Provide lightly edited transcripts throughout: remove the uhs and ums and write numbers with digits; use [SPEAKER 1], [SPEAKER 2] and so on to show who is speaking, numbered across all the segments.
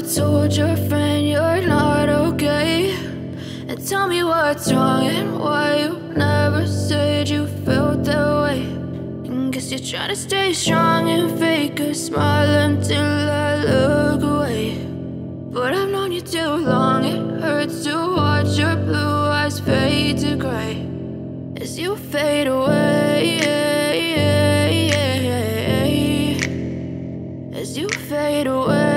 [SPEAKER 1] told your friend you're not okay, and tell me what's wrong and why you never said you felt that way. And guess you're trying to stay strong and fake a smile until I look away. But I've known you too long, it hurts to watch your blue eyes fade to gray as you fade away, as you fade away.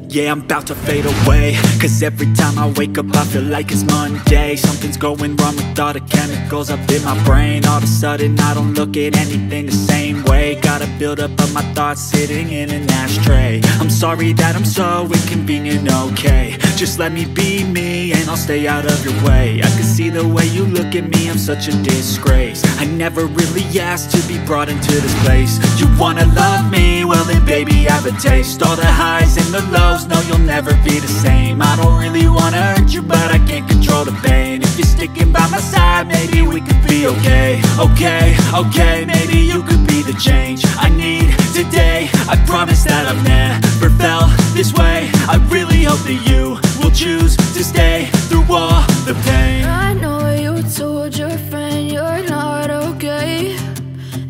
[SPEAKER 2] Yeah, I'm about to fade away, cause every time I wake up I feel like it's Monday. Something's going wrong with all the chemicals up in my brain. All of a sudden I don't look at anything the same way. Got a buildup of my thoughts sitting in an ashtray. I'm sorry that I'm so inconvenient, okay. Just let me be me and I'll stay out of your way. I can see the way you look at me, I'm such a disgrace. I never really asked to be brought into this place. You wanna love me? Well then baby have a taste. All the highs and the lows, no, you'll never be the same. I don't really wanna hurt you, but I can't control the pain. If you're sticking by my side, maybe we could be okay. Okay, okay, maybe you could be the change I need today. I promise that I've never felt this way. I really hope that you will choose to stay through all the pain.
[SPEAKER 1] I know you told your friend you're not okay,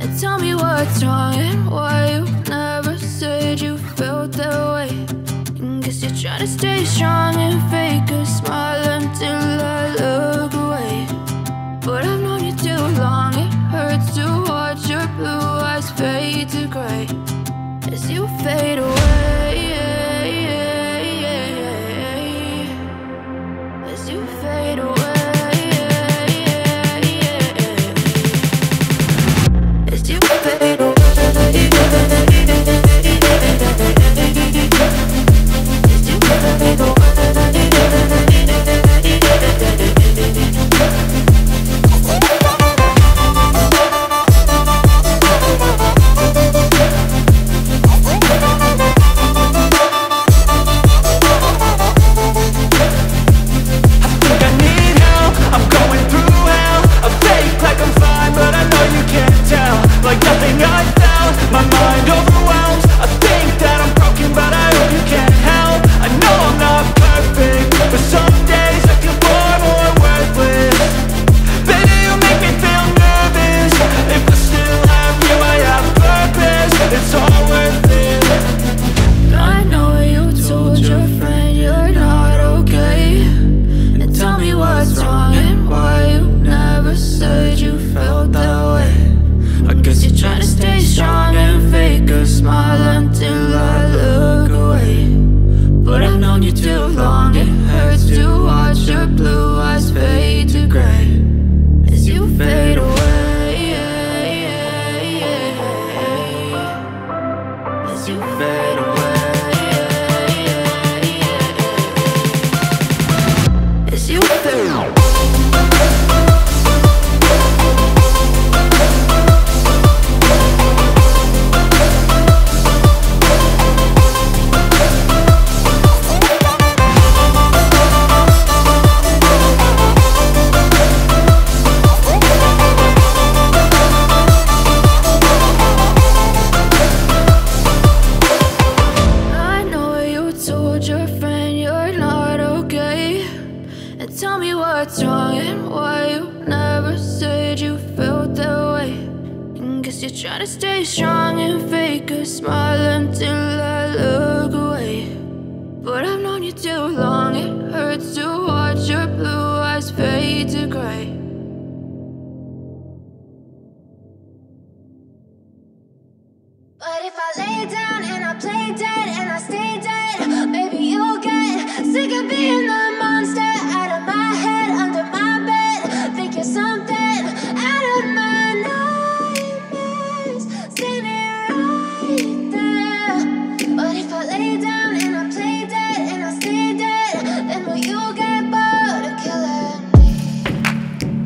[SPEAKER 1] and tell me what's wrong and why you never said you felt that way. Guess you're trying to stay strong and fake a smile until I look away. But I've known you too long, it hurts to watch your blue eyes fade to gray as you fade away, as you fade away, as you fade away.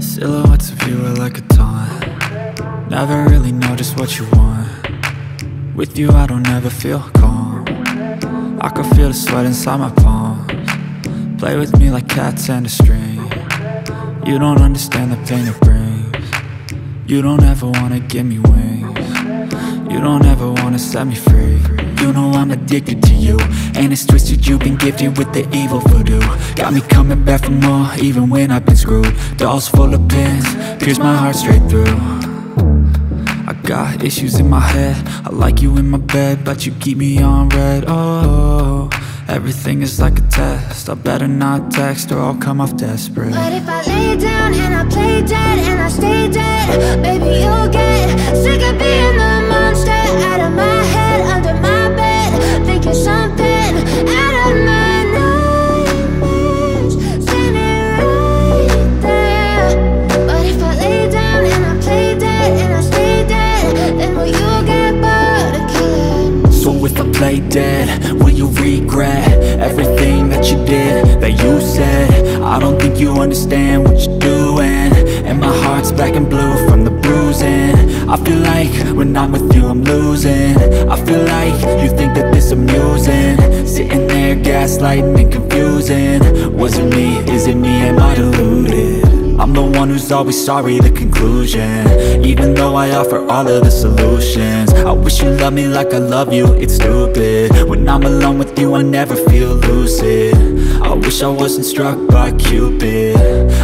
[SPEAKER 2] Silhouettes of you are like a taunt. Never really know just what you want. With you I don't ever feel calm. I can feel the sweat inside my palms. Play with me like cats and a string. You don't understand the pain it brings. You don't ever wanna give me wings. You don't ever wanna wanna set me free. You know I'm addicted to you, and it's twisted, you've been gifted with the evil voodoo. Got me coming back for more, even when I've been screwed. Dolls full of pins, pierce my heart straight through. I got issues in my head, I like you in my bed, but you keep me on red. Oh, everything is like a test, I better not text or I'll come off desperate.
[SPEAKER 1] But if I lay down and I play dead and I stay dead, baby you'll get sick of being the monster out of my head, under my bed, thinking something out of my nightmares, standing right there. But if I lay down and I play dead and I stay dead, then will you get bored of killing?
[SPEAKER 2] So if I play dead, will you regret everything that you did, that you said? I don't think you understand what you're doing, and my heart's black and blue from the bruising. I feel like when I'm with you I'm losing. I feel like you think that this amusing, sitting there gaslighting and confusing. Was it me? Is it me? Am I deluded? I'm the one who's always sorry, the conclusion, even though I offer all of the solutions. I wish you loved me like I love you, it's stupid. When I'm alone with you I never feel lucid. I wish I wasn't struck by Cupid.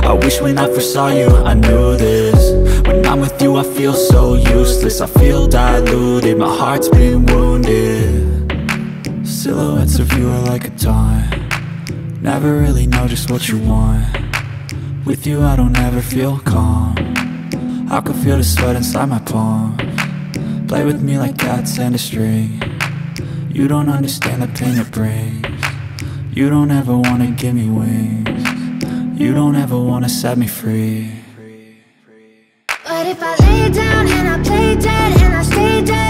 [SPEAKER 2] I wish when I first saw you I knew this. When I'm with you I feel so useless, I feel diluted, my heart's been wounded. Silhouettes of you are like a taunt, never really know just what you want. With you I don't ever feel calm, I can feel the sweat inside my palms. Play with me like cats and a string, you don't understand the pain it brings. You don't ever wanna give me wings, you don't ever wanna set me free.
[SPEAKER 1] But if I lay down and I play dead and I stay dead,